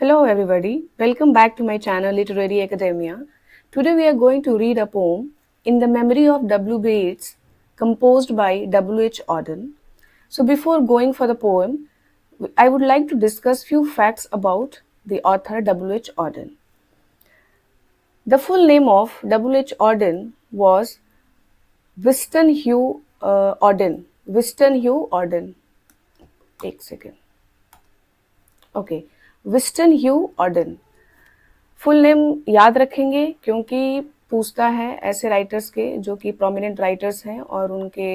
Hello everybody, welcome back to my channel Literary Academia. Today we are going to read a poem in the memory of W.B. Yeats composed by W.H. Auden. So before going for the poem, I would like to discuss few facts about the author W.H. Auden. The full name of W.H. Auden was Wystan Hugh Auden. Wystan Hugh Auden. एक second okay Winston ह्यू Orton full name याद रखेंगे क्योंकि पूछता है ऐसे writers के जो कि प्रोमिनेंट राइटर्स हैं और उनके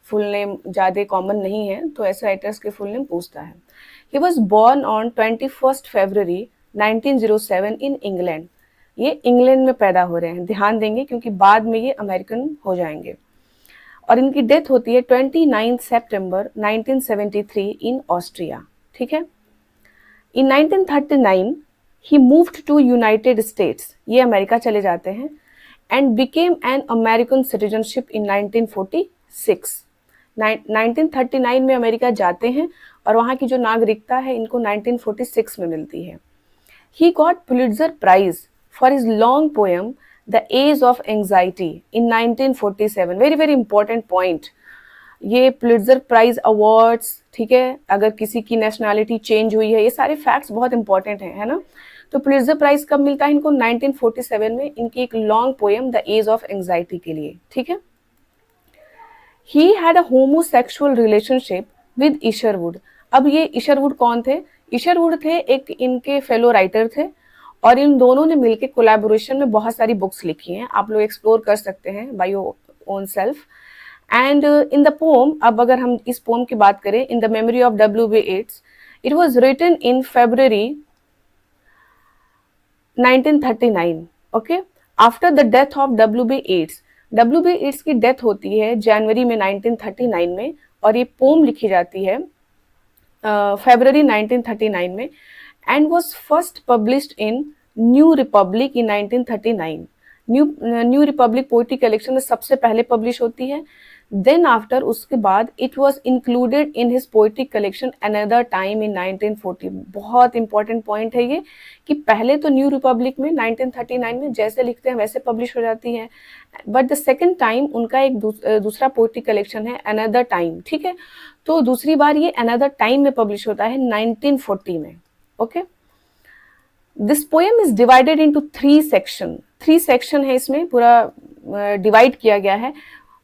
फुल नेम ज़्यादा कॉमन नहीं है, तो ऐसे राइटर्स के फुल नेम पूछता है. He was born on 21 February 1907 in England. ये इंग्लैंड में पैदा हो रहे हैं, ध्यान देंगे क्योंकि बाद में ये अमेरिकन हो जाएंगे. और इनकी डेथ होती है 29 सितंबर 1973 इन ऑस्ट्रिया. ठीक है. इन 1939 ही मूव्ड टू यूनाइटेड स्टेट्स, ये अमेरिका चले जाते हैं, and became an American citizenship in 1946. 1939 में अमेरिका जाते हैं और वहाँ की जो नागरिकता है इनको 1946 में मिलती है. He got Pulitzer Prize for his long poem the as of Anxiety in 1947. Very very important point. ये पुलिट्जर प्राइज अवार्ड्स, ठीक है, अगर किसी की नेशनैलिटी चेंज हुई है, ये सारे फैक्ट्स बहुत इंपॉर्टेंट हैं, है ना. तो पुलिट्जर प्राइज कब मिलता है इनको? 1947 में, इनकी एक long poem the as of anxiety के लिए. ठीक है. He had a homosexual relationship with Isherwood. अब ये इशरवुड कौन थे? इशरवुड थे एक इनके फेलो राइटर थे और इन दोनों ने मिलकर कोलैबोरेशन में बहुत सारी बुक्स लिखी हैं. आप लोग एक्सप्लोर कर सकते हैं by your own self. And in the poem, अब अगर हम इस पोम की बात करें, in the memory of W.B. Yeats, it was written in February 1939. Okay. After the death of W.B. Yeats. W.B. Yeats की डेथ होती है जनवरी में 1939 में और ये पोम लिखी जाती है February 1939 में, and was first published in new Republic in 1939. New Republic poetry collection में सबसे पहले पब्लिश होती है. देन आफ्टर, उसके बाद it was included in his poetry collection another time in 1940. बहुत इंपॉर्टेंट पॉइंट है ये कि पहले तो न्यू रिपब्लिक में 1939 में जैसे लिखते हैं वैसे पब्लिश हो जाती है, बट द सेकेंड टाइम उनका एक दूसरा पोइट्री कलेक्शन है अनदर टाइम. ठीक है. तो दूसरी बार ये अनदर टाइम में पब्लिश होता है 1940 में. Okay. This poem is divided into 3 section. 3 section है, इसमें पूरा डिवाइड किया गया है.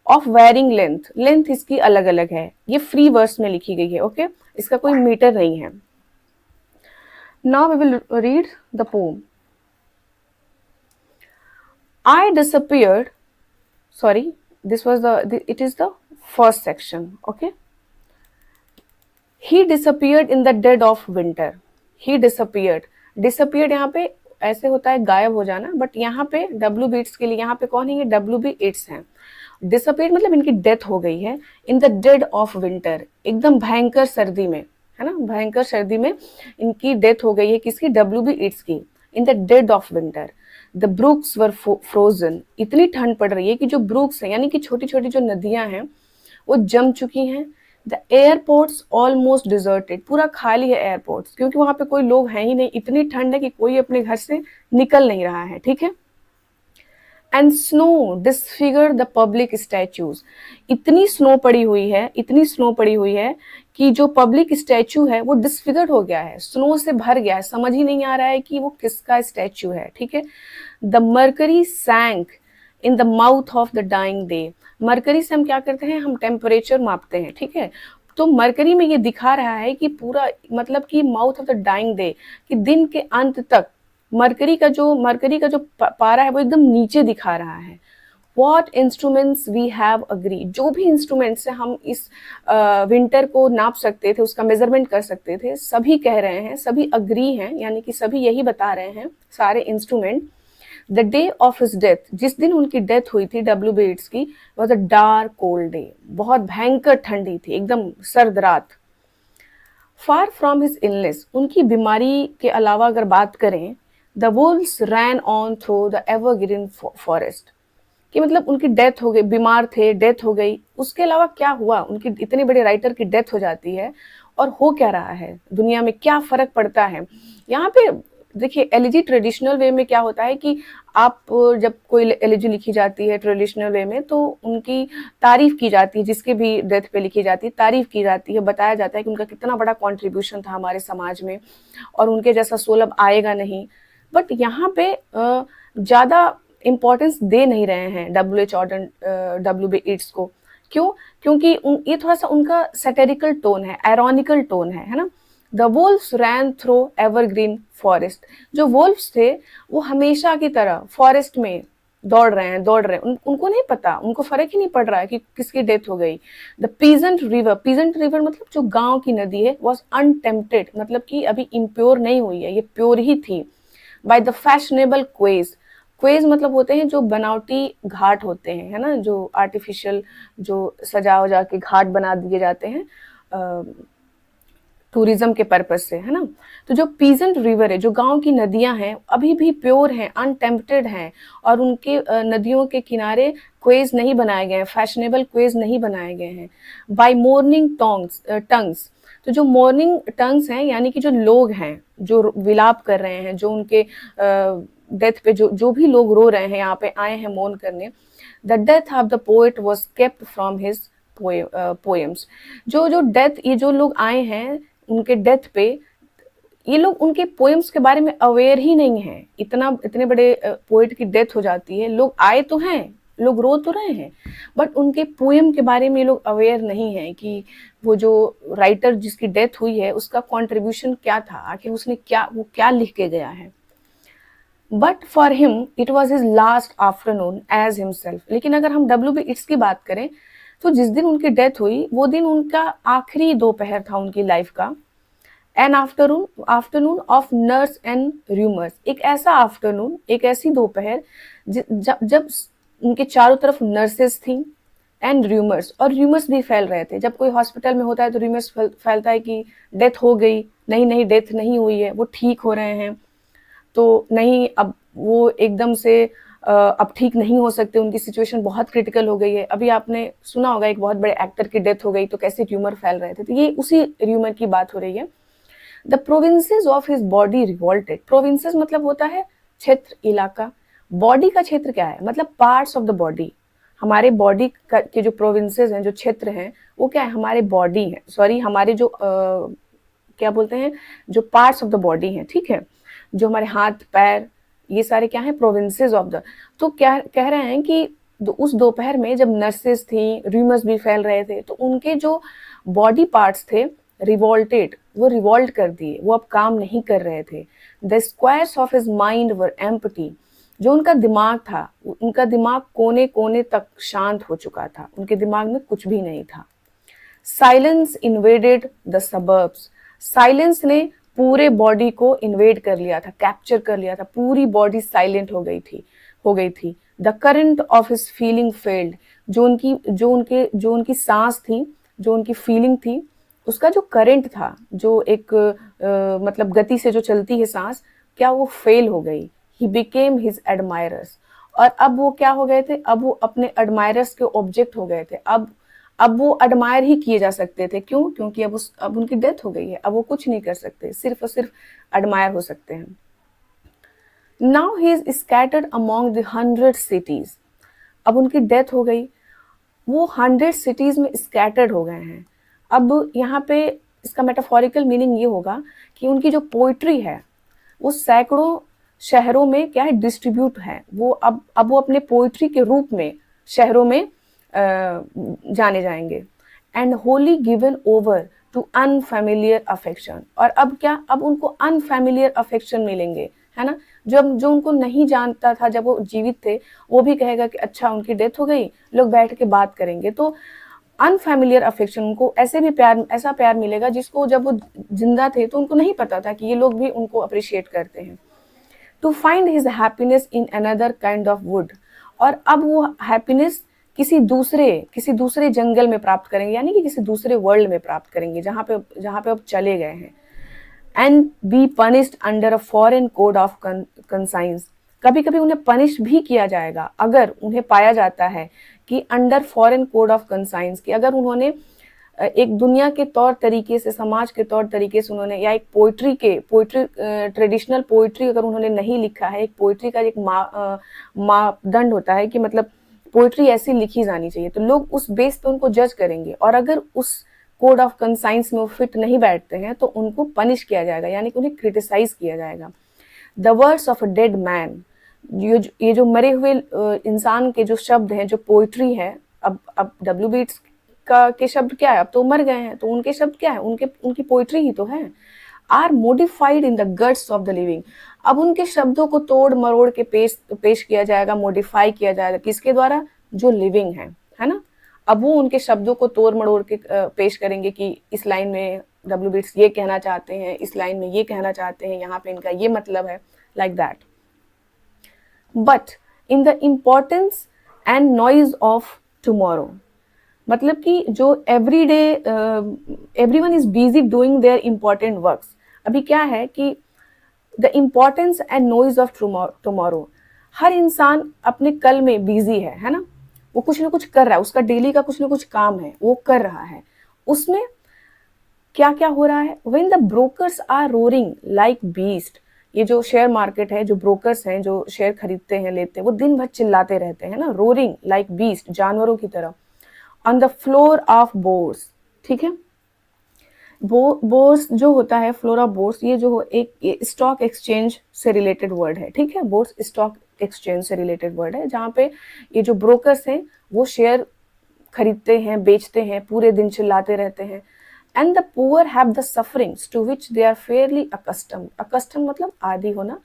ऑफ वेरिंग लेंथ, लेंथ इसकी अलग अलग है. ये फ्री वर्स में लिखी गई है. ओके. इसका कोई मीटर नहीं है. Now we will read the poem. I disappeared, sorry, this was it is the first section. Okay. He disappeared in the dead of winter. He disappeared. Disappeared यहाँ पे ऐसे होता है गायब हो जाना, बट यहाँ पे W.B. Yeats के लिए यहाँ पे कौन है? ये W.B. Yeats हैं. डिसअपियर मतलब इनकी डेथ हो गई है. In the dead of winter, एकदम भयंकर सर्दी में, है ना, भयंकर सर्दी में इनकी डेथ हो गई है. किसकी? W.B. Yeats की. In the dead of winter the Brooks were frozen. इतनी ठंड पड़ रही है कि जो ब्रूक्स हैं यानी कि छोटी छोटी जो नदियां हैं वो जम चुकी हैं. द एयरपोर्ट्स ऑलमोस्ट डिजर्टेड, पूरा खाली है एयरपोर्ट्स, क्योंकि वहां पे कोई लोग हैं ही नहीं. इतनी ठंड है कि कोई अपने घर से निकल नहीं रहा है. ठीक है. And snow disfigure the public statues. इतनी स्नो पड़ी हुई है, इतनी स्नो पड़ी हुई है कि जो पब्लिक स्टैचू है वो डिसफिगर हो गया है, स्नो से भर गया है, समझ ही नहीं आ रहा है कि वो किसका स्टैचू है. ठीक है. The mercury sank in the mouth of the dying day. Mercury से हम क्या करते हैं? हम टेम्परेचर मापते हैं. ठीक है. तो मरकरी में ये दिखा रहा है कि पूरा मतलब कि mouth of the dying day, कि दिन के अंत तक मरकरी का जो पारा है वो एकदम नीचे दिखा रहा है. What instruments we have agree. जो भी इंस्ट्रूमेंट से हम इस विंटर को नाप सकते थे, उसका मेजरमेंट कर सकते थे, सभी कह रहे हैं, सभी अग्री हैं, यानी कि सभी यही बता रहे हैं सारे instrument. The day of his death, जिस दिन उनकी डेथ हुई थी W.B. Yeats की, was a dark cold day. बहुत भयंकर ठंडी थी, एकदम सर्द रात. फार फ्रॉम हिज इलनेस, उनकी बीमारी के अलावा अगर बात करें, the wolves ran on through the evergreen forest, कि मतलब उनकी डेथ हो गई, बीमार थे, डेथ हो गई, उसके अलावा क्या हुआ? उनकी इतने बड़े राइटर की डेथ हो जाती है और हो क्या रहा है दुनिया में, क्या फ़र्क पड़ता है। यहाँ पे देखिए एलिजी ट्रेडिशनल वे में क्या होता है कि आप जब कोई एलिजी लिखी जाती है ट्रेडिशनल वे में तो उनकी तारीफ की जाती है, जिसके भी डेथ पे लिखी जाती है तारीफ की जाती है, बताया जाता है कि उनका कितना बड़ा कंट्रीब्यूशन था हमारे समाज में और उनके जैसा सोल अब आएगा नहीं। बट यहाँ पे ज़्यादा इम्पोर्टेंस दे नहीं रहे हैं WH ऑर्डन WB ईट्स को। क्यों? क्योंकि ये थोड़ा सा उनका सैटेरिकल टोन है, आयरॉनिकल टोन है ना। The wolves ran through evergreen forest, जो वोल्व्स थे वो हमेशा की तरह फॉरेस्ट में दौड़ रहे हैं उनको नहीं पता, उनको फर्क ही नहीं पड़ रहा है कि किसकी डेथ हो गई। द पीजेंट रिवर मतलब जो गांव की नदी है वॉज अनटेम्प्टेड, मतलब कि अभी इम्प्योर नहीं हुई है, ये प्योर ही थी। बाय द फैशनेबल क्वेज मतलब होते हैं जो बनावटी घाट होते हैं, है ना, जो आर्टिफिशियल जो सजा वजा के घाट बना दिए जाते हैं टूरिज्म के पर्पज से, है ना। तो जो पीजेंट रिवर है, जो गांव की नदियां हैं अभी भी प्योर हैं, अनटेम्प्टेड हैं और उनके नदियों के किनारे क्वेज नहीं बनाए गए हैं, फैशनेबल क्वेज नहीं बनाए गए हैं। बाय मॉर्निंग टंग्स, तो जो मॉर्निंग टंग्स हैं यानी कि जो लोग हैं जो विलाप कर रहे हैं, जो उनके डेथ पे जो भी लोग रो रहे हैं, यहाँ पे आए हैं मौन करने। The death of the poet was kept from his poems, जो डेथ, ये जो लोग आए हैं उनके डेथ पे, ये लोग उनके पोएम्स के बारे में अवेयर ही नहीं है। इतने बड़े पोएट की डेथ हो जाती है, लोग आए तो हैं, लोग रो तो रहे हैं, बट उनके पोएम के बारे में ये लोग अवेयर नहीं है कि वो जो राइटर जिसकी डेथ हुई है उसका कंट्रीब्यूशन क्या था, आखिर उसने वो क्या लिख के गया है। But for him it was his last afternoon as himself. लेकिन अगर हम WB ईट्स की बात करें तो जिस दिन उनकी डेथ हुई वो दिन उनका आखिरी दोपहर था उनकी लाइफ का। An afternoon of nurses and rumours, एक ऐसा आफ्टरनून, एक ऐसी दोपहर जब उनके चारों तरफ नर्सेस थी एंड रूमर्स, और रूमर्स भी फैल रहे थे। जब कोई हॉस्पिटल में होता है तो रूमर्स फैलता है कि डेथ हो गई, नहीं डेथ नहीं हुई है, वो ठीक हो रहे हैं, तो नहीं अब वो एकदम से अब ठीक नहीं हो सकते, उनकी सिचुएशन बहुत क्रिटिकल हो गई है। अभी आपने सुना होगा एक बहुत बड़े एक्टर की डेथ हो गई तो कैसे ट्यूमर फैल रहे थे, तो ये उसी ट्यूमर की बात हो रही है। The provinces of his body revolted, provinces मतलब होता है क्षेत्र, इलाका। बॉडी का क्षेत्र क्या है, मतलब पार्ट्स ऑफ द बॉडी। हमारे बॉडी के जो प्रोविंसेस हैं, जो क्षेत्र हैं, वो क्या है, हमारे बॉडी है, सॉरी हमारे जो क्या बोलते हैं, जो पार्ट्स ऑफ द बॉडी हैं, ठीक है, जो हमारे हाथ पैर, ये सारे क्या है, प्रोविंसेस ऑफ द। तो क्या कह रहे हैं कि उस दोपहर में जब नर्सेस थी, रूमर्स भी फैल रहे थे, तो उनके जो बॉडी पार्ट्स थे रिवोल्टेड, वो रिवोल्ट कर दिए, वो अब काम नहीं कर रहे थे। The squares of his mind were empty, जो उनका दिमाग था, उनका दिमाग कोने कोने तक शांत हो चुका था, उनके दिमाग में कुछ भी नहीं था। Silence invaded the suburbs, silence ने पूरे बॉडी को इन्वेड कर लिया था, कैप्चर कर लिया था, पूरी बॉडी साइलेंट हो गई थी। The current of his feeling failed, जो उनकी सांस थी, जो उनकी फीलिंग थी, उसका जो करंट था, जो एक मतलब गति से जो चलती है सांस, क्या वो फेल हो गई। ही बिकेम हिज एडमायरर्स, और अब वो क्या हो गए थे, अब वो अपने एडमायरर्स के ऑब्जेक्ट हो गए थे। अब वो एडमायर ही किए जा सकते थे, क्यों? क्योंकि अब उनकी डेथ हो गई है, अब वो कुछ नहीं कर सकते, सिर्फ और सिर्फ एडमायर हो सकते हैं। Now he is scattered among the 100 cities, अब उनकी डेथ हो गई, वो 100 सिटीज में स्कैटर्ड हो गए हैं। अब यहाँ पे इसका मेटाफोरिकल मीनिंग ये होगा कि उनकी जो पोइट्री है वो सैकड़ों शहरों में क्या है, डिस्ट्रीब्यूट है। वो अब वो अपने पोइट्री के रूप में शहरों में जाने जाएंगे। And wholly given over to unfamiliar affection, और अब क्या, अब उनको अनफैमिलियर अफेक्शन मिलेंगे, है ना। जो उनको नहीं जानता था जब वो जीवित थे, वो भी कहेगा कि अच्छा उनकी डेथ हो गई, लोग बैठ के बात करेंगे। तो अनफैमिलियर अफेक्शन, उनको ऐसा प्यार मिलेगा जिसको जब वो जिंदा थे तो उनको नहीं पता था कि ये लोग भी उनको अप्रिशिएट करते हैं। To find his happiness in another kind of wood, और अब वो हैप्पीनेस किसी दूसरे जंगल में प्राप्त करेंगे, यानी कि किसी दूसरे वर्ल्ड में प्राप्त करेंगे जहाँ पे अब चले गए हैं। And be punished under a foreign code of conscience, कभी कभी उन्हें पनिश भी किया जाएगा अगर उन्हें पाया जाता है कि under foreign code of conscience, कि अगर उन्होंने एक दुनिया के तौर तरीके से, समाज के तौर तरीके से उन्होंने, या एक पोइट्री ट्रेडिशनल पोइट्री अगर उन्होंने नहीं लिखा है, एक पोइट्री का एक मापदंड होता है कि मतलब पोइट्री ऐसी लिखी जानी चाहिए, तो लोग उस बेस पे उनको जज करेंगे, और अगर उस कोड ऑफ कंसाइंस में वो फिट नहीं बैठते हैं तो उनको पनिश किया जाएगा, यानी कि उन्हें क्रिटिसाइज किया जाएगा। The words of a dead man, ये जो मरे हुए इंसान के जो शब्द हैं, जो पोइट्री है, अब डब्ल्यू बी येट्स के शब्द क्या है, अब तो मर गए हैं, तो उनके शब्द क्या है, उनकी पोइट्री ही तो है, are modified in the guts of the living. अब उनके शब्दों को तोड़ मरोड़ के पेश किया जाएगा, मॉडिफाई किया जाएगा, किसके द्वारा, जो लिविंग है ना। अब वो उनके शब्दों को तोड़ मरोड़ के पेश करेंगे कि इस लाइन में डब्ल्यू बी येट्स ये कहना चाहते हैं, इस लाइन में ये कहना चाहते हैं, यहाँ पे इनका ये मतलब है, like that. But in the importance and noise of tomorrow, मतलब कि जो every day everyone is busy doing their important works. अभी क्या है कि the importance and noise of tomorrow, हर इंसान अपने कल में बिजी है ना, वो कुछ ना कुछ कर रहा है, उसका डेली का कुछ ना कुछ काम है, वो कर रहा है। उसमें क्या क्या हो रहा है, when the brokers are roaring like beast, ये जो शेयर मार्केट है, जो ब्रोकर्स हैं, जो शेयर खरीदते हैं लेते हैं, वो दिन भर चिल्लाते रहते हैं ना, रोरिंग लाइक बीस्ट, जानवरों की तरह, on the floor of bourse, ठीक है। बोर्स जो होता है, फ्लोर ऑफ बोर्स, ये जो एक स्टॉक एक्सचेंज से रिलेटेड वर्ड है, ठीक है। बोर्स स्टॉक एक्सचेंज से रिलेटेड वर्ड है, जहाँ पे ये जो ब्रोकर्स हैं वो शेयर खरीदते हैं, बेचते हैं, पूरे दिन चिल्लाते रहते हैं। And the poor have the sufferings to which they are fairly accustom मतलब आदी होना।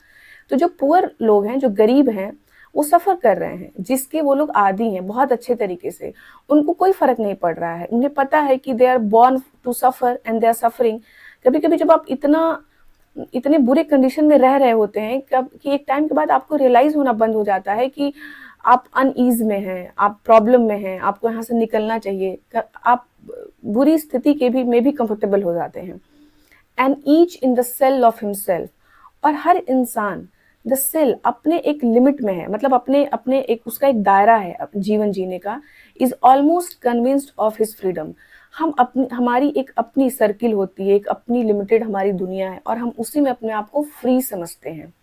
तो जो पुअर लोग हैं, जो गरीब हैं, वो सफ़र कर रहे हैं, जिसके वो लोग आदी हैं बहुत अच्छे तरीके से, उनको कोई फ़र्क नहीं पड़ रहा है, उन्हें पता है कि they are born to suffer and they are suffering. कभी कभी जब आप इतने बुरे कंडीशन में रह रहे होते हैं कि एक टाइम के बाद आपको रियलाइज़ होना बंद हो जाता है कि आप अनईज में हैं, आप प्रॉब्लम में हैं, आपको यहाँ से निकलना चाहिए, आप बुरी स्थिति में भी कंफर्टेबल हो जाते हैं। And each in the cell of himself, और हर इंसान द सेल अपने एक लिमिट में है, मतलब अपने एक उसका एक दायरा है जीवन जीने का, is almost convinced of his freedom. हमारी एक अपनी सर्किल होती है, एक अपनी लिमिटेड हमारी दुनिया है, और हम उसी में अपने आप को फ्री समझते हैं।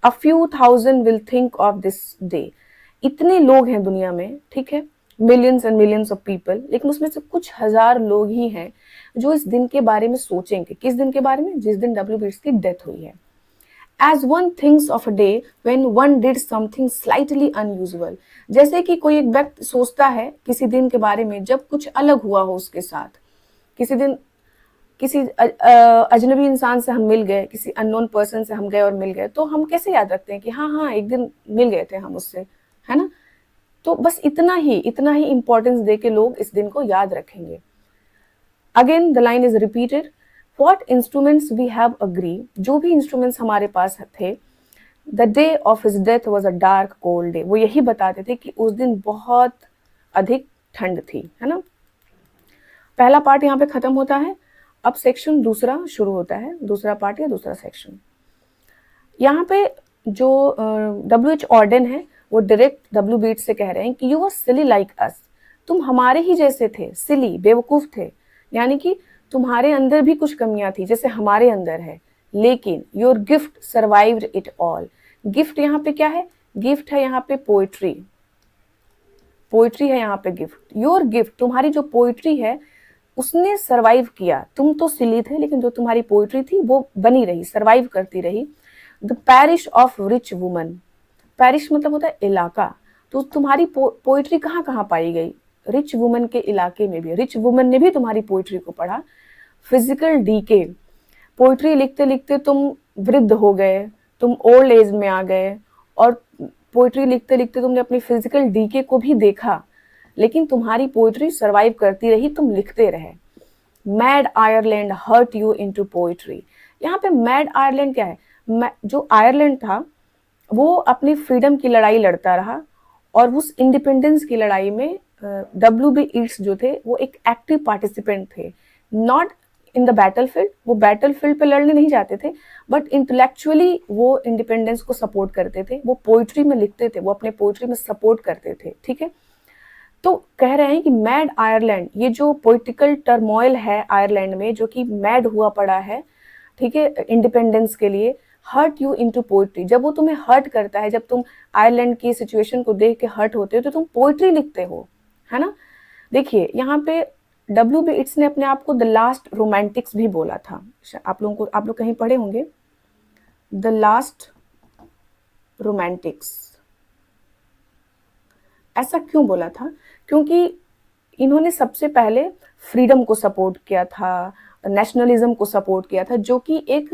A few thousand will think of this day, इतने लोग हैं दुनिया में, ठीक है, millions and millions of people, लेकिन उसमें से कुछ हजार लोग ही हैं जो इस दिन के बारे में सोचेंगे। किस दिन के बारे में, जिस दिन डब्ल्यू बी येट्स की डेथ हुई है। As one thinks of a day when one did something slightly unusual, जैसे कि कोई एक व्यक्ति सोचता है किसी दिन के बारे में जब कुछ अलग हुआ हो उसके साथ। किसी दिन किसी अजनबी इंसान से हम मिल गए, किसी अननोन पर्सन से हम गए और मिल गए, तो हम कैसे याद रखते हैं कि हाँ एक दिन मिल गए थे हम उससे, है ना। तो बस इतना ही इंपॉर्टेंस दे के लोग इस दिन को याद रखेंगे। Again the line is repeated, What instruments we have agree, जो भी इंस्ट्रूमेंट्स हमारे पास थे, the day of his death was a dark cold day, वो यही बताते थे कि उस दिन बहुत अधिक ठंड थी, है ना। पहला पार्ट यहाँ पे खत्म होता है, अब सेक्शन दूसरा शुरू होता है, दूसरा पार्ट या दूसरा सेक्शन। यहाँ पे जो WH ऑर्डन है वो डायरेक्ट डब्ल्यू बी येट्स से कह रहे हैं कि you are silly like us, तुम हमारे ही जैसे थे, सिली बेवकूफ़ थे, यानी कि तुम्हारे अंदर भी कुछ कमियां थी जैसे हमारे अंदर है, लेकिन your gift survived it all. Gift यहाँ पे क्या है, गिफ्ट है यहाँ पे पोइट्री है यहाँ पे गिफ्ट। योर गिफ्ट, तुम्हारी जो पोइट्री है उसने सर्वाइव किया, तुम तो सिली थे लेकिन जो तुम्हारी पोइट्री थी वो बनी रही, सर्वाइव करती रही। The parish of rich woman, parish मतलब होता है इलाका, तो तुम्हारी पोइट्री कहाँ कहाँ पाई गई, रिच वुमन के इलाके में भी, रिच वुमन ने भी तुम्हारी पोइट्री को पढ़ा। फिजिकल डीके, पोइट्री लिखते लिखते तुम वृद्ध हो गए, तुम ओल्ड एज में आ गए, और पोइट्री लिखते लिखते तुमने अपनी फिजिकल डीके को भी देखा, लेकिन तुम्हारी पोइट्री सर्वाइव करती रही, तुम लिखते रहे। Mad Ireland hurt you into poetry, यहाँ पे मैड आयरलैंड क्या है, जो आयरलैंड था वो अपनी फ्रीडम की लड़ाई लड़ता रहा, और उस इंडिपेंडेंस की लड़ाई में डब्ल्यू बी येट्स जो थे वो एक एक्टिव पार्टिसिपेंट थे, नॉट इन द बैटलफील्ड, वो बैटलफील्ड पे लड़ने नहीं जाते थे, बट इंटेलेक्चुअली वो इंडिपेंडेंस को सपोर्ट करते थे, वो पोइट्री में लिखते थे, वो अपने पोइट्री में सपोर्ट करते थे, ठीक है। तो कह रहे हैं कि मैड आयरलैंड, ये जो पॉलिटिकल टर्मोइल है आयरलैंड में जो कि मैड हुआ पड़ा है, ठीक है, इंडिपेंडेंस के लिए, हर्ट यू इनटू पोइट्री। जब वो तुम्हें हर्ट करता है, जब तुम आयरलैंड की सिचुएशन को देख के हर्ट होते हो तो तुम पोइट्री लिखते हो, है ना। देखिए यहाँ पे W.B. इट्स ने अपने आप को द लास्ट रोमांटिक्स भी बोला था। आप लोग कहीं पढ़े होंगे द लास्ट रोमांटिक्स। ऐसा क्यों बोला था? क्योंकि इन्होंने सबसे पहले फ्रीडम को सपोर्ट किया था, नेशनलिज्म को सपोर्ट किया था, जो कि एक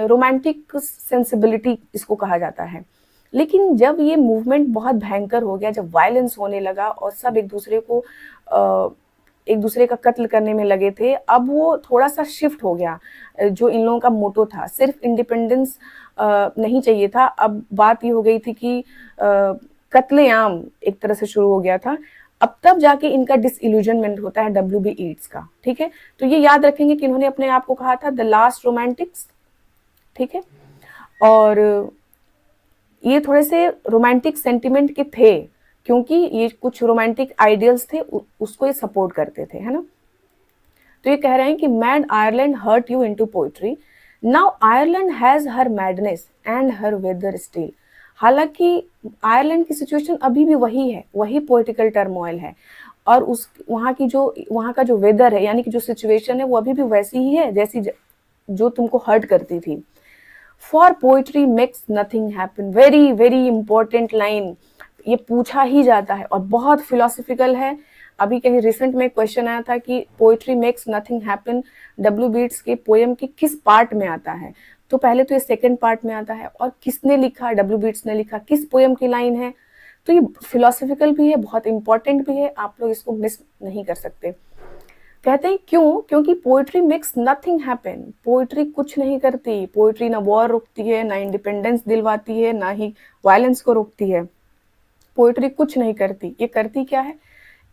रोमांटिक सेंसिबिलिटी इसको कहा जाता है। लेकिन जब ये मूवमेंट बहुत भयंकर हो गया, जब वायलेंस होने लगा और सब एक दूसरे का कत्ल करने में लगे थे, अब वो थोड़ा सा शिफ्ट हो गया। जो इन लोगों का मोटो था, सिर्फ इंडिपेंडेंस नहीं चाहिए था, अब बात ये हो गई थी कि कत्लेआम एक तरह से शुरू हो गया था। अब तब जाके इनका डिसइल्यूजनमेंट होता है W.B. ईट्स का, ठीक है। तो ये याद रखेंगे कि इन्होंने अपने आप को कहा था द लास्ट रोमांटिक्स, ठीक है। और ये थोड़े से रोमांटिक सेंटिमेंट के थे, क्योंकि ये कुछ रोमांटिक आइडियल्स थे, उसको ये सपोर्ट करते थे, है ना। तो ये कह रहे हैं कि mad Ireland hurt you into poetry, now Ireland has her madness and her weather still. हालांकि आयरलैंड की सिचुएशन अभी भी वही है, वही पॉलिटिकल टर्मोइल है, और उस वहाँ का जो वेदर है, यानी कि जो सिचुएशन है, वो अभी भी वैसी ही है जैसी जो तुमको हर्ट करती थी। For poetry makes nothing happen, very very important line, ये पूछा ही जाता है और बहुत फिलोसफिकल है। अभी कहीं रिसेंट में क्वेश्चन आया था कि poetry makes nothing happen W.B. Yeats के पोएम के किस पार्ट में आता है। तो पहले तो ये सेकंड पार्ट में आता है, और किसने लिखा, W.B. ईट्स ने लिखा, किस पोएम की लाइन है। तो ये फिलोसफिकल भी है, बहुत इंपॉर्टेंट भी है, आप लोग इसको मिस नहीं कर सकते। कहते हैं क्यों? क्योंकि poetry makes nothing happen, poetry कुछ नहीं करती, पोइट्री ना वॉर रोकती है, ना इंडिपेंडेंस दिलवाती है, ना ही वायलेंस को रोकती है। पोइट्री कुछ नहीं करती, ये करती क्या है?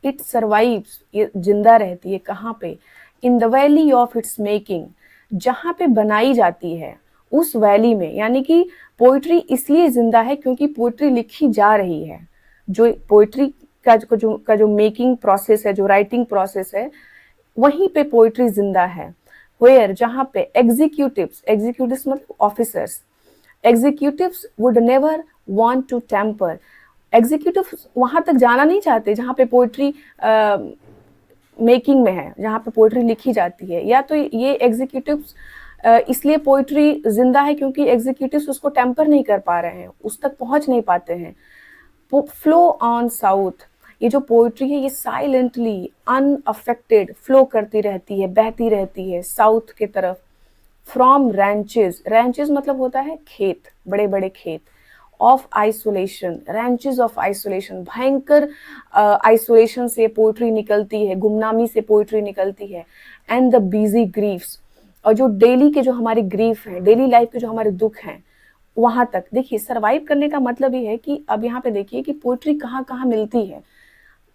इट सर्वाइव्स, ये जिंदा रहती है। कहाँ पे? In the valley of its making, जहाँ पे बनाई जाती है उस वैली में। यानी कि पोइट्री इसलिए जिंदा है क्योंकि पोइट्री लिखी जा रही है। जो पोइट्री का जो मेकिंग प्रोसेस है, जो राइटिंग प्रोसेस है, वहीं पे पोइट्री जिंदा है। वेयर, जहाँ पे एग्जीक्यूटिव्स मतलब officers, executives would never want to tamper, executive वहां तक जाना नहीं चाहते जहाँ पे पोइट्री मेकिंग में है, जहाँ पे पोइट्री लिखी जाती है। या तो ये एग्जीक्यूटिव्स इसलिए पोइट्री जिंदा है क्योंकि एग्जीक्यूटिव्स उसको टेम्पर नहीं कर पा रहे हैं, उस तक पहुंच नहीं पाते हैं। फ्लो ऑन साउथ, ये जो पोइट्री है ये साइलेंटली अनअफेक्टेड फ्लो करती रहती है, बहती रहती है साउथ के तरफ। फ्रॉम रैंचेस, रैंचेस मतलब होता है खेत, बड़े बड़े खेत। ऑफ आइसोलेशन, रैंचेस ऑफ आइसोलेशन, भयंकर आइसोलेशन से पोइट्री निकलती है, गुमनामी से पोइट्री निकलती है। एंड द बिजी ग्रीफ्स, और जो डेली के जो हमारे ग्रीफ हैं, डेली लाइफ के जो हमारे दुख हैं, वहां तक। देखिए सर्वाइव करने का मतलब ये है कि अब यहाँ पे देखिए कि पोइट्री कहाँ कहाँ मिलती है।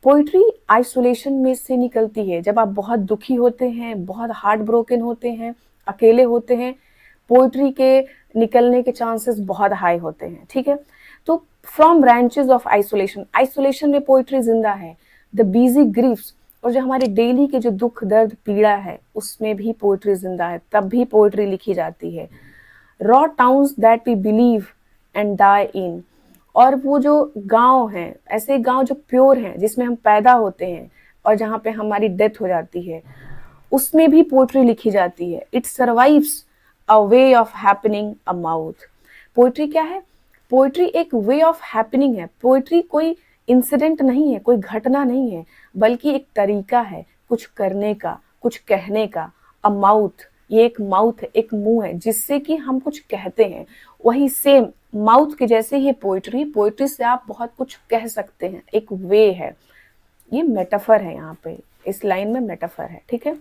पोइट्री आइसोलेशन में से निकलती है, जब आप बहुत दुखी होते हैं, बहुत हार्ट ब्रोकन होते हैं, अकेले होते हैं, पोइट्री के निकलने के चांसेस बहुत हाई होते हैं, ठीक है। तो from branches of isolation, isolation में पोइट्री जिंदा है। द बिजी ग्रीफ्स, और जो हमारे डेली के जो दुख दर्द पीड़ा है उसमें भी पोइट्री जिंदा है, तब भी पोइट्री लिखी जाती है। Raw towns that we believe and die in, और वो जो गांव हैं, ऐसे गांव जो प्योर हैं, जिसमें हम पैदा होते हैं और जहाँ पे हमारी डेथ हो जाती है, उसमें भी पोइट्री लिखी जाती है। It survives a way of happening a mouth. Poetry क्या है? पोइट्री एक वे ऑफ हैपनिंग है। पोइट्री कोई इंसिडेंट नहीं है, कोई घटना नहीं है, बल्कि एक तरीका है कुछ करने का, कुछ कहने का। अ माउथ, ये एक माउथ है, एक मुंह है जिससे कि हम कुछ कहते हैं। वही सेम माउथ के जैसे ही पोइट्री, पोइट्री से आप बहुत कुछ कह सकते हैं, एक वे है। ये मेटाफर है, यहाँ पे इस लाइन में मेटाफर है, ठीक है।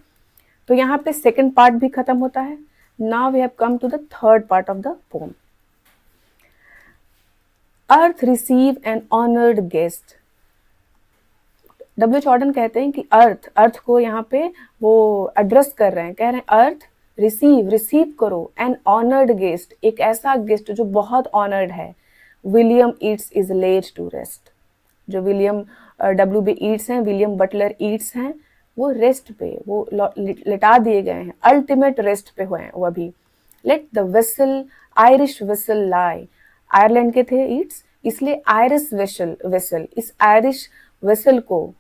तो यहाँ पे सेकंड पार्ट भी खत्म होता है। Now we have come to the third part of the poem. Earth receive an honoured guest. W.H. Auden कहते हैं कि अर्थ को यहाँ पे वो एड्रेस कर रहे हैं, कह रहे हैं अर्थ रिसीव करो एन ऑनर्ड गेस्ट, एक ऐसा गेस्ट जो बहुत ऑनर्ड है। William Yeats is laid to rest, जो विलियम WB ईट्स हैं, विलियम बटलर ईट्स हैं, वो रेस्ट पे, वो लिटा दिए गए हैं, अल्टीमेट रेस्ट पे हुए हैं वो अभी। Let the vessel, Irish vessel lie, Ireland के थे ईट्स, इसलिए आयरिश वेसल वेसल, इस आयरिश वेसल को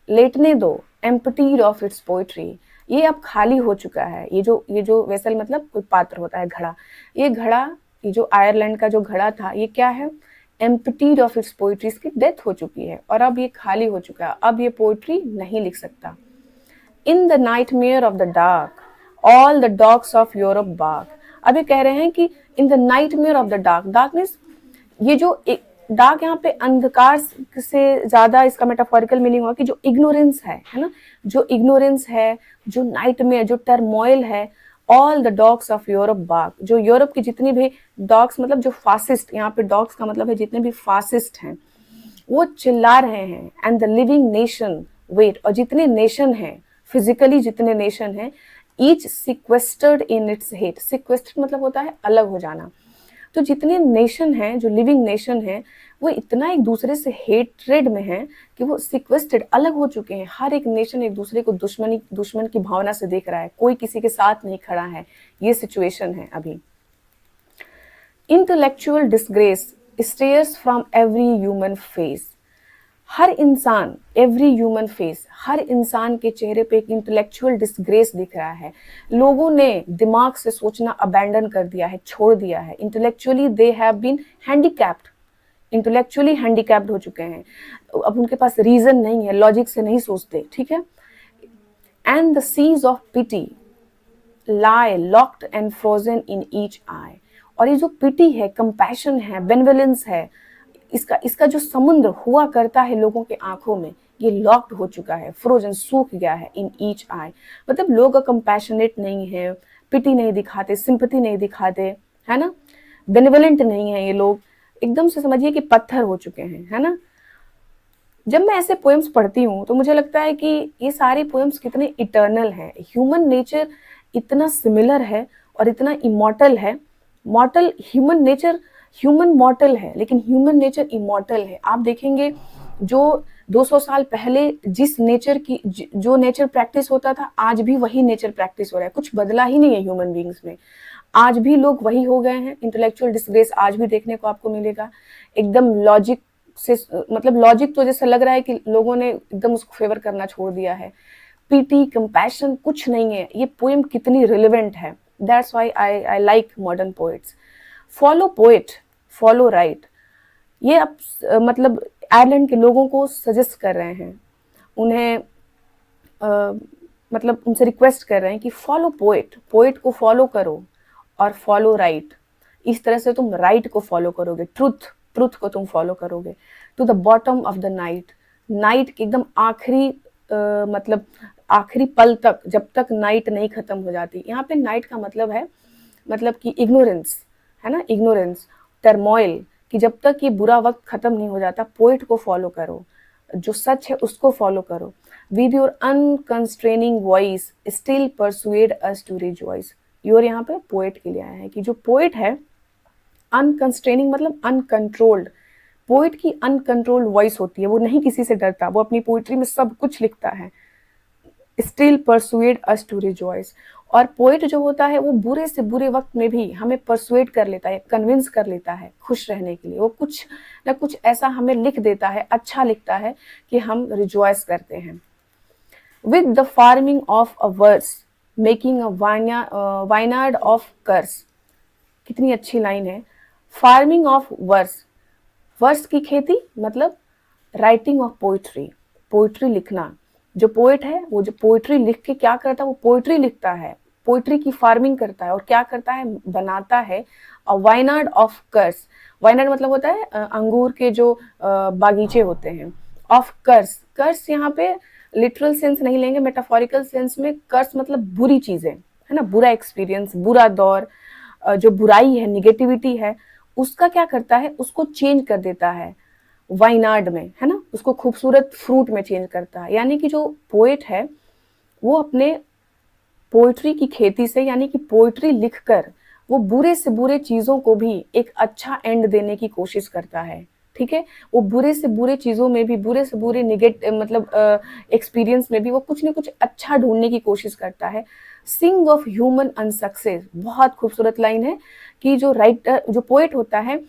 लेटने दो, एम्प्टीड ऑफ इट्स पोइट्री, ये अब खाली हो चुका है। ये जो वेसल मतलब कोई पात्र होता है, घड़ा, ये घड़ा, ये जो आयरलैंड का जो घड़ा था, ये क्या है, एम्प्टीड ऑफ इट्स पोइट्री, इसकी डेथ हो चुकी है और अब ये खाली हो चुका है, अब ये पोइट्री नहीं लिख सकता। In the nightmare of the dark all the dogs of Europe bark, अब ये कह रहे हैं कि in the nightmare of the dark, dark means ये जो डार्क यहाँ पे अंधकार से ज्यादा इसका मेटाफोरिकल मीनिंग हुआ कि जो इग्नोरेंस है ना, जो इग्नोरेंस है, जो नाइटमेयर, जो टर्मोइल है, all the dogs of Europe bark, जो यूरोप की जितनी भी डॉग्स मतलब जो फासिस्ट, यहाँ पे डॉग्स का मतलब है जितने भी फासिस्ट हैं, वो चिल्ला रहे हैं, and the living nation wait, और जितने नेशन हैं फिजिकली, जितने नेशन हैं, each sequestered in its hate, sequestered मतलब होता है अलग हो जाना, तो जितने नेशन हैं, जो लिविंग नेशन हैं, वो इतना एक दूसरे से हेट्रेड में है कि वो सिक्वेस्टेड, अलग हो चुके हैं, हर एक नेशन एक दूसरे को दुश्मन की भावना से देख रहा है, कोई किसी के साथ नहीं खड़ा है, ये सिचुएशन है अभी। Intellectual disgrace stares from every human face, हर इंसान, एवरी ह्यूमन फेस, हर इंसान के चेहरे पे एक इंटेलेक्चुअल डिसग्रेस दिख रहा है। लोगों ने दिमाग से सोचना अबैंडन कर दिया है, छोड़ दिया है। Intellectually they have been handicapped, intellectually handicapped हो चुके हैं, अब उनके पास रीजन नहीं है, लॉजिक से नहीं सोचते, ठीक है। And the seas of pity lie locked and frozen in each eye, और ये जो पिटी है, कंपैशन है, बेनवलेंस है, इसका जो समुद्र हुआ करता है लोगों के आंखों में, ये लॉक्ड हो चुका है, फ्रोजन, सूख गया है, इन ईच आई, मतलब लोग कंपैशनेट नहीं है, पिटी नहीं दिखाते, सिंपैथी नहीं दिखाते, है ना, बेनिवलेंट नहीं है ये लोग, एकदम से समझिए कि पत्थर हो चुके हैं, है ना। जब मैं ऐसे पोएम्स पढ़ती हूँ तो मुझे लगता है कि ये सारी पोएम्स कितने इटर्नल हैं, ह्यूमन नेचर इतना सिमिलर है और इतना इमॉर्टल है, मॉर्टल ह्यूमन नेचर, ह्यूमन मॉर्टल है लेकिन ह्यूमन नेचर इमॉर्टल है। आप देखेंगे जो 200 साल पहले जिस नेचर की जो नेचर प्रैक्टिस होता था, आज भी वही नेचर प्रैक्टिस हो रहा है, कुछ बदला ही नहीं है ह्यूमन बीइंग्स में, आज भी लोग वही हो गए हैं। इंटेलेक्चुअल डिसग्रेस आज भी देखने को आपको मिलेगा, एकदम लॉजिक से, मतलब लॉजिक तो जैसे लग रहा है कि लोगों ने एकदम उसको फेवर करना छोड़ दिया है, पीटी, कंपैशन कुछ नहीं है। ये पोएम कितनी रिलेवेंट है, that's why I like modern poets. Follow poet, follow right, ये अब मतलब आयरलैंड के लोगों को सजेस्ट कर रहे हैं, उन्हें मतलब उनसे रिक्वेस्ट कर रहे हैं कि फॉलो पोएट, पोएट को फॉलो करो और फॉलो राइट, इस तरह से तुम राइट को फॉलो करोगे, ट्रुथ, ट्रुथ को तुम फॉलो करोगे। To the bottom of the night, night के एकदम आखिरी मतलब आखिरी पल तक, जब तक नाइट नहीं खत्म हो जाती। यहाँ पे नाइट का मतलब है, मतलब कि इग्नोरेंस, है ना, इग्नोरेंस, टर्मोइल, कि जब तक ये बुरा वक्त खत्म नहीं हो जाता, पोएट को फॉलो करो, जो सच है उसको फॉलो करो। With your unconstraining voice still persuade us to rejoice, your यहाँ पे पोएट के लिए आया है कि जो पोएट है, अनकंस्ट्रेनिंग मतलब अनकंट्रोल्ड, पोएट की अनकंट्रोल्ड वॉइस होती है, वो नहीं किसी से डरता, वो अपनी पोएट्री में सब कुछ लिखता है। Still persuade us to rejoice, और पोएट जो होता है वो बुरे से बुरे वक्त में भी हमें परसुएड कर लेता है, कन्विंस कर लेता है खुश रहने के लिए, वो कुछ ना कुछ ऐसा हमें लिख देता है, अच्छा लिखता है कि हम रिजॉइस करते हैं। With the farming of a verse making a vineyard of curse, कितनी अच्छी लाइन है, फार्मिंग ऑफ वर्स, वर्स की खेती मतलब राइटिंग ऑफ पोइट्री, पोइट्री लिखना। जो पोएट है वो जो पोइट्री लिख के क्या करता है, वो पोइट्री लिखता है, पोइट्री की फार्मिंग करता है, और क्या करता है, बनाता है अ वाइनार्ड ऑफ कर्स, वाइनार्ड मतलब होता है अंगूर के जो बागीचे होते हैं, ऑफ कर्स, कर्स यहाँ पे लिटरल सेंस नहीं लेंगे, मेटाफोरिकल सेंस में कर्स मतलब बुरी चीजें, है ना, बुरा एक्सपीरियंस, बुरा दौर, जो बुराई है, निगेटिविटी है, उसका क्या करता है, उसको चेंज कर देता है वाइनार्ड में, है ना, उसको खूबसूरत फ्रूट में चेंज करता है। यानी कि जो पोएट है वो अपने पोएट्री की खेती से, यानी कि पोएट्री लिखकर वो बुरे से बुरे चीजों को भी एक अच्छा एंड देने की कोशिश करता है, ठीक है, वो बुरे से बुरे चीज़ों में भी, बुरे से बुरे मतलब एक्सपीरियंस में भी वो कुछ ना कुछ अच्छा ढूंढने की कोशिश करता है। सिंग ऑफ ह्यूमन अनसक्सेस, बहुत खूबसूरत लाइन है कि जो राइटर, जो पोएट होता है,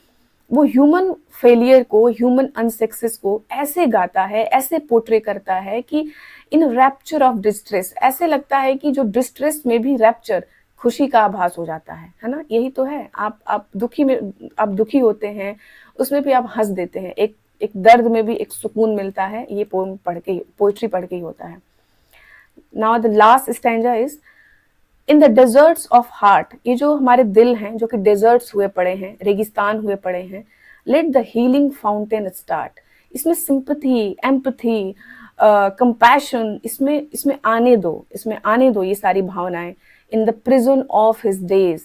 वो ह्यूमन फेलियर को, ह्यूमन अनसक्सेस को ऐसे गाता है, ऐसे पोर्ट्रे करता है कि इन रैप्चर ऑफ डिस्ट्रेस, ऐसे लगता है कि जो डिस्ट्रेस में भी रैप्चर, खुशी का आभास हो जाता है ना। यही तो है, आप दुखी में, आप दुखी होते हैं, उसमें भी आप हंस देते हैं, एक एक दर्द में भी एक सुकून मिलता है, ये पोएम पढ़ के, पोइट्री पढ़ के ही होता है। Now the last stanza is in the desserts of heart, ये जो हमारे दिल हैं जो कि डेजर्ट्स हुए पड़े हैं, रेगिस्तान हुए पड़े हैं, let the healing fountain start. इसमें सिंपथी, एम्पथी, कंपैशन, इसमें इसमें आने दो, इसमें आने दो ये सारी भावनाएं। In the prison of his days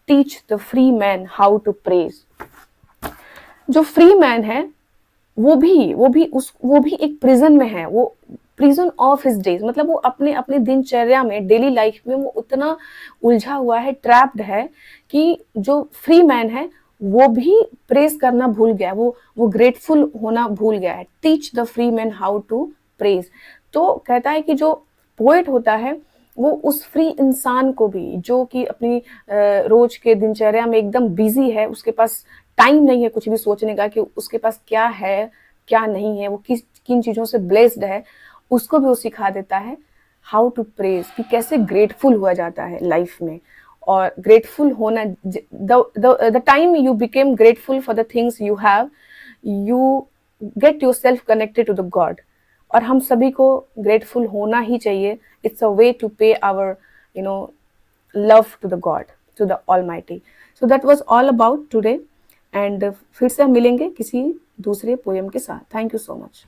teach the free man how to praise. जो फ्री मैन है वो भी एक प्रिजन में है, वो प्रिजन ऑफ हिज डेज, मतलब वो अपने अपने दिनचर्या में, डेली लाइफ में वो उतना उलझा हुआ है, ट्रैप्ड है कि जो फ्री मैन है वो भी प्रेज करना भूल गया, वो ग्रेटफुल होना भूल गया है। Teach the free man how to praise. तो कहता है कि जो पोएट होता है वो उस फ्री इंसान को भी, जो कि अपनी रोज के दिनचर्या में एकदम बिजी है, उसके पास टाइम नहीं है कुछ भी सोचने का कि उसके पास क्या है क्या नहीं है, वो किन चीज़ों से ब्लेस्ड है, उसको भी वो सिखा देता है हाउ टू प्रेज, कि कैसे ग्रेटफुल हुआ जाता है लाइफ में। और ग्रेटफुल होना, the time you became grateful for the things you have, you get yourself connected to the god. और हम सभी को ग्रेटफुल होना ही चाहिए। It's a way to pay our love to the God, to the Almighty. So that was all about today, and फिर से हम मिलेंगे किसी दूसरे पोएम के साथ। Thank you so much.